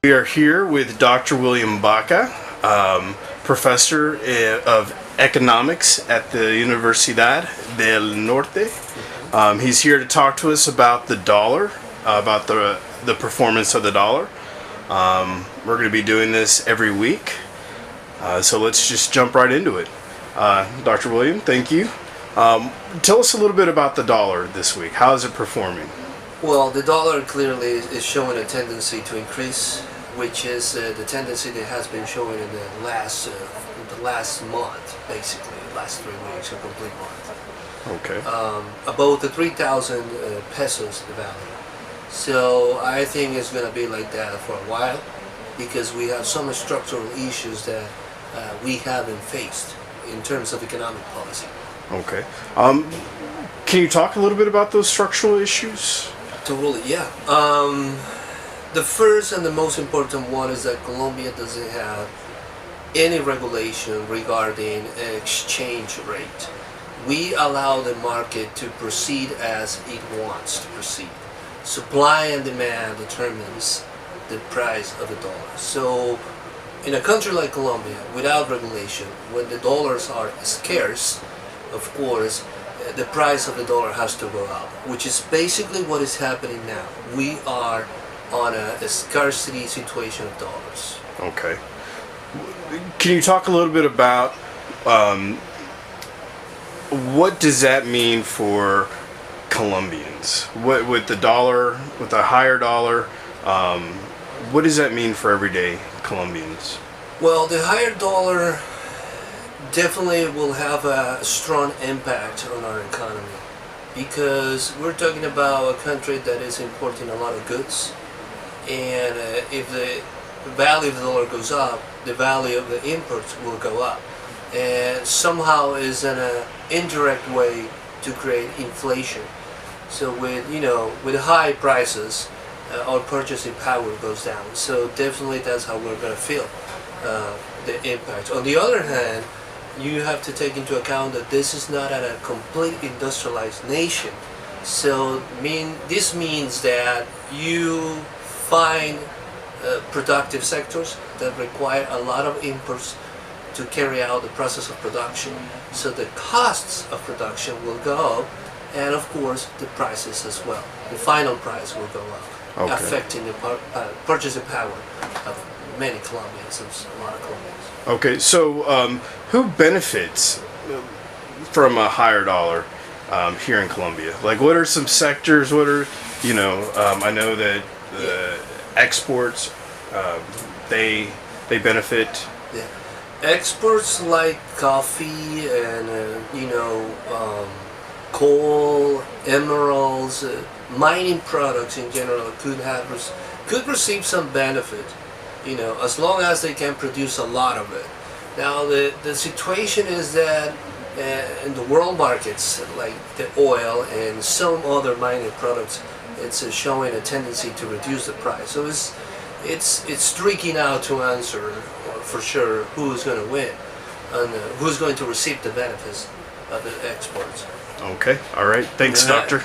We are here with Dr. William Baca, professor of economics at the Universidad del Norte. He's here to talk to us about the dollar, about the performance of the dollar. We're going to be doing this every week, so let's just jump right into it. Dr. William, thank you. Tell us a little bit about the dollar this week. How is it performing? Well, the dollar clearly is showing a tendency to increase, which is the tendency that has been showing in the last month, basically, last 3 weeks, a complete month. Okay. About the 3,000 pesos the value. So I think it's going to be like that for a while, because we have some structural issues that we haven't faced in terms of economic policy. Okay. Can you talk a little bit about those structural issues? Totally, yeah. The first and the most important one is that Colombia doesn't have any regulation regarding exchange rate. We allow the market to proceed as it wants to proceed. Supply and demand determines the price of the dollar. So in a country like Colombia, without regulation, when the dollars are scarce, of course, the price of the dollar has to go up, which is basically what is happening now. We are on a scarcity situation of dollars. Okay. Can you talk a little bit about what does that mean for Colombians? What with the dollar, with a higher dollar, what does that mean for everyday Colombians? Well, the higher dollar definitely will have a strong impact on our economy, because we're talking about a country that is importing a lot of goods, and if the value of the dollar goes up, the value of the imports will go up, and somehow is an indirect way to create inflation. So with high prices, our purchasing power goes down. So definitely that's how we're going to feel the impact. On the other hand, you have to take into account that this is not a complete industrialized nation. So this means that you find productive sectors that require a lot of imports to carry out the process of production. So the costs of production will go up, and of course the prices as well. The final price will go up, okay, affecting the purchasing power of many Colombians and a lot of Colombians. Okay, so who benefits from a higher dollar here in Colombia? Like, what are some sectors? What are, I know that the exports, they benefit. Yeah. Exports like coffee and coal, emeralds, mining products in general could receive some benefit, as long as they can produce a lot of it. Now the situation is that in the world markets, like the oil and some other mining products, it's showing a tendency to reduce the price. So it's streaking out to answer for sure who's going to win and who's going to receive the benefits of the exports. Okay, all right. Thanks, Doctor.